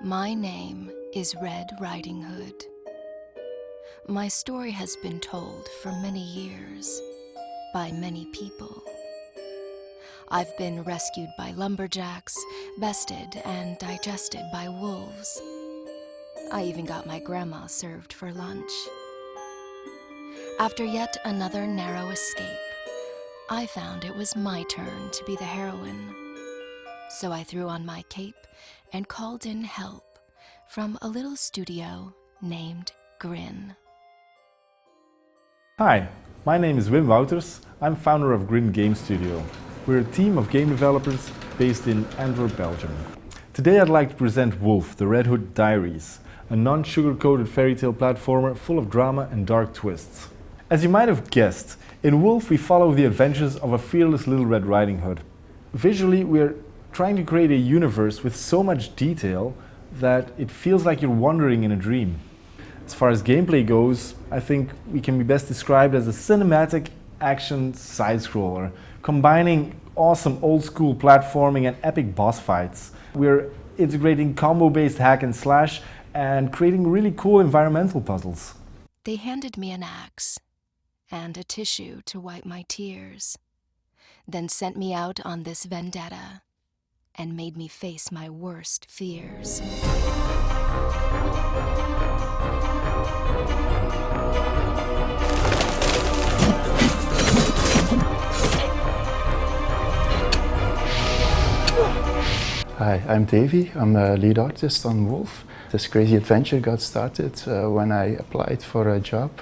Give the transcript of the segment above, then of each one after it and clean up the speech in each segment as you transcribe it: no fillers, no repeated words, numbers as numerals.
My name is Red Riding Hood. My story has been told for many years by many people. I've been rescued by lumberjacks, bested and digested by wolves. I even got my grandma served for lunch. After yet another narrow escape, I found it was my turn to be the heroine. So I threw on my cape and called in help from a little studio named GriN. Hi, my name is Wim Wouters. I'm founder of GriN Game Studio. We're a team of game developers based in Antwerp, Belgium. Today I'd like to present Woolfe, the Red Hood Diaries, a non-sugar-coated fairy tale platformer full of drama and dark twists. As you might have guessed, in Woolfe we follow the adventures of a fearless little Red Riding Hood. Visually, we're trying to create a universe with so much detail that it feels like you're wandering in a dream. As far as gameplay goes, I think we can be best described as a cinematic action side-scroller, combining awesome old-school platforming and epic boss fights. We're integrating combo-based hack and slash and creating really cool environmental puzzles. They handed me an axe and a tissue to wipe my tears, then sent me out on this vendetta and made me face my worst fears. Hi, I'm Davey. I'm a lead artist on Woolfe. This crazy adventure got started when I applied for a job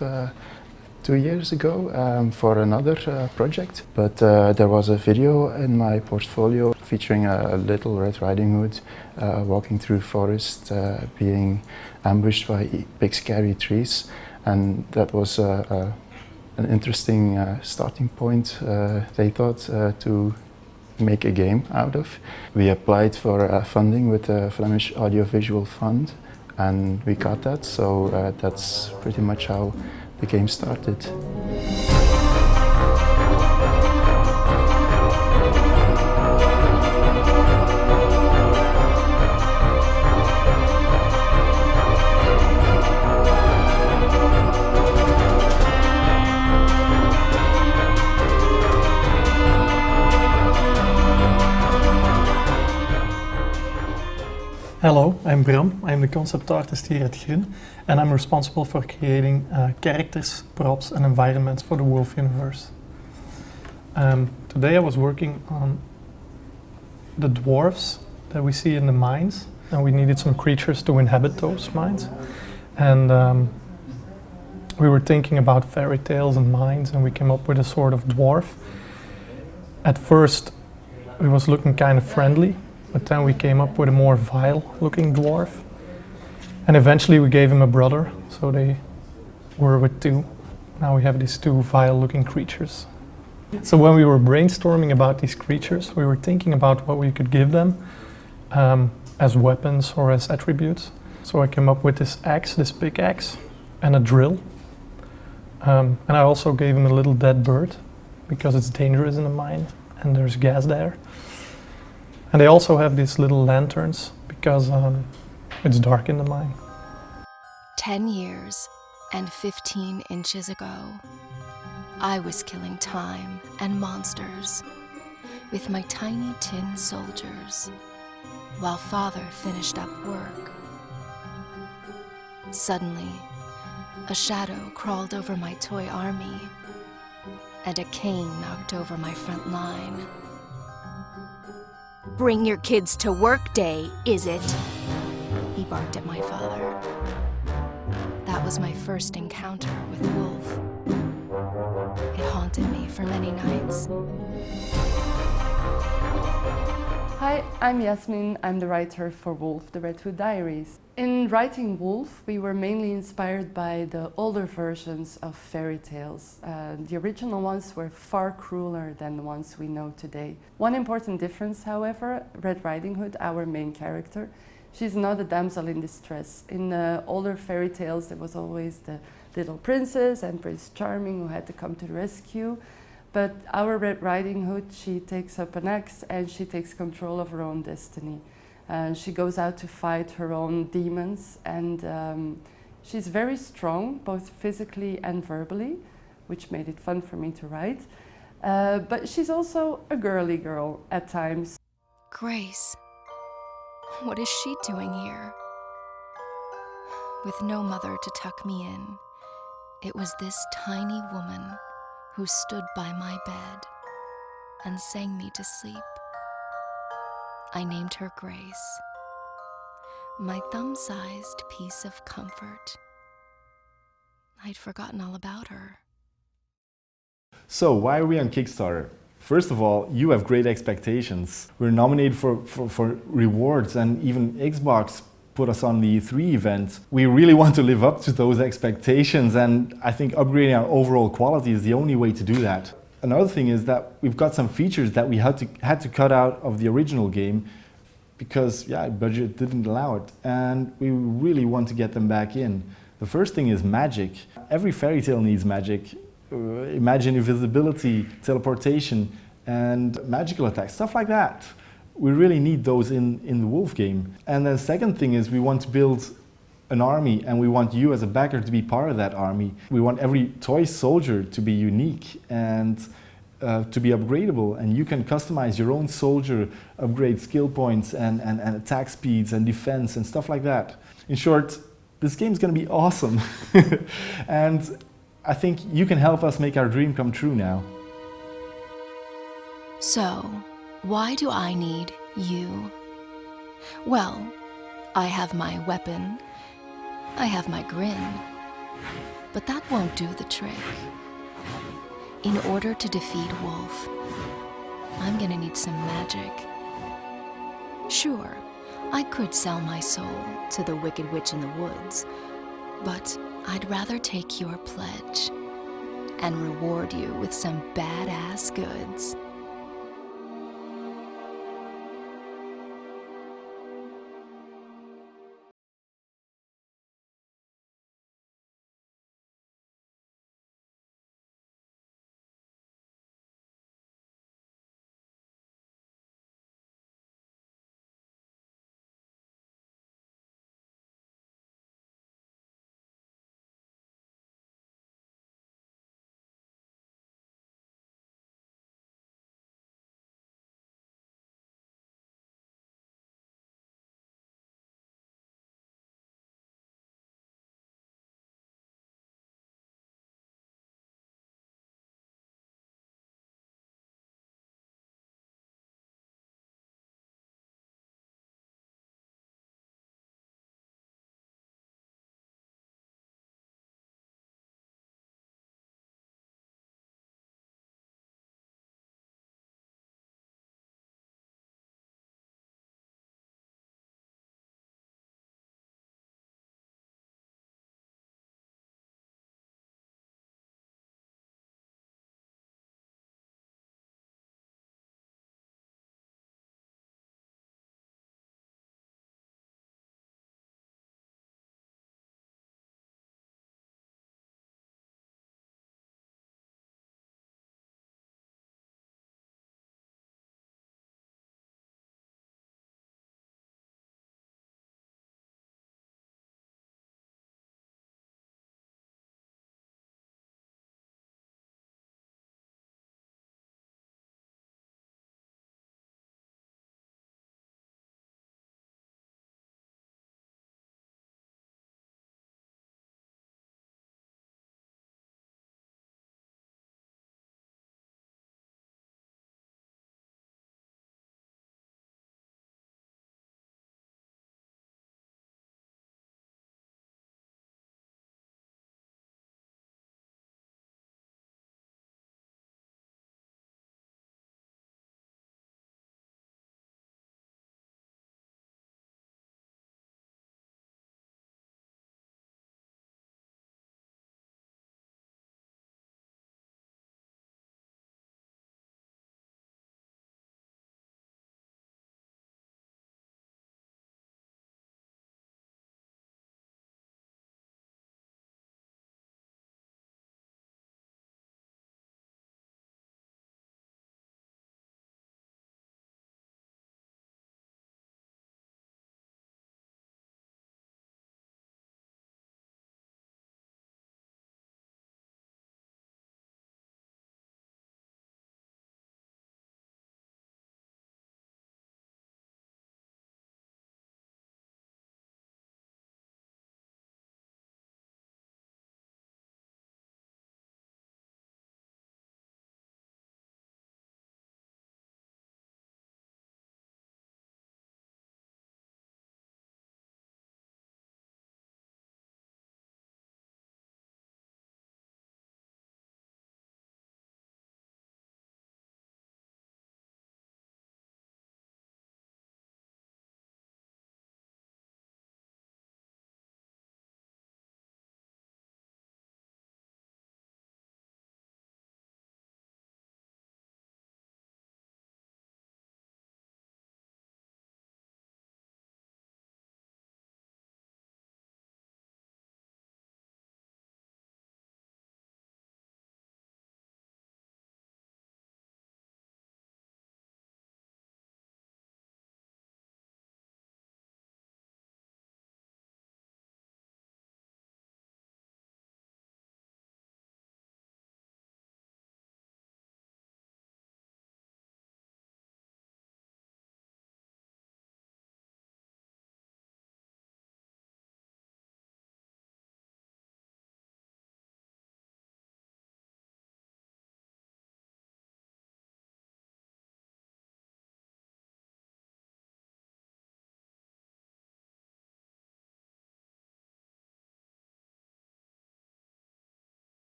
2 years ago for another project. But there was a video in my portfolio featuring a little Red Riding Hood walking through forest, being ambushed by big scary trees, and that was an interesting starting point, they thought, to make a game out of. We applied for funding with the Flemish Audiovisual Fund and we got that, so that's pretty much how the game started. Hello, I'm Bram. I'm the concept artist here at GriN, and I'm responsible for creating characters, props and environments for the Woolfe universe. Today I was working on the dwarves that we see in the mines, and we needed some creatures to inhabit those mines. And we were thinking about fairy tales and mines, and we came up with a sort of dwarf. At first it was looking kind of friendly, but then we came up with a more vile-looking dwarf. And eventually we gave him a brother, so they were with two. Now we have these two vile-looking creatures. So when we were brainstorming about these creatures, we were thinking about what we could give them as weapons or as attributes. So I came up with this axe, this pickaxe, and a drill. And I also gave him a little dead bird, because it's dangerous in a mine and there's gas there. And they also have these little lanterns because it's dark in the mine. 10 years and 15 inches ago, I was killing time and monsters with my tiny tin soldiers while Father finished up work. Suddenly, a shadow crawled over my toy army and a cane knocked over my front line. "Bring your kids to work day, is it?" he barked at my father. That was my first encounter with Woolfe. It haunted me for many nights. Hi, I'm Yasmin. I'm the writer for Woolfe, the Red Hood Diaries. In writing Woolfe, we were mainly inspired by the older versions of fairy tales. The original ones were far crueler than the ones we know today. One important difference, however, Red Riding Hood, our main character, she's not a damsel in distress. In the older fairy tales, there was always the little princess and Prince Charming who had to come to the rescue. But our Red Riding Hood, she takes up an axe and she takes control of her own destiny. She goes out to fight her own demons, and she's very strong, both physically and verbally, which made it fun for me to write. But she's also a girly girl at times. Grace, what is she doing here? With no mother to tuck me in, it was this tiny woman who stood by my bed and sang me to sleep. I named her Grace, my thumb-sized piece of comfort. I'd forgotten all about her. So, why are we on Kickstarter? First of all, you have great expectations. We're nominated for rewards, and even Xbox put us on the E3 event. We really want to live up to those expectations, and I think upgrading our overall quality is the only way to do that. Another thing is that we've got some features that we had to cut out of the original game because, yeah, budget didn't allow it, and we really want to get them back in. The first thing is magic. Every fairy tale needs magic. Imagine invisibility, teleportation, and magical attacks, stuff like that. We really need those in the Woolfe game. And the second thing is we want to build an army, and we want you as a backer to be part of that army. We want every toy soldier to be unique and to be upgradable, and you can customize your own soldier, upgrade skill points and attack speeds and defense and stuff like that. In short, this game's gonna be awesome. And I think you can help us make our dream come true now. So, why do I need you? Well, I have my weapon, I have my GriN, but that won't do the trick. In order to defeat Woolfe, I'm gonna need some magic. Sure, I could sell my soul to the Wicked Witch in the woods, but I'd rather take your pledge and reward you with some badass goods.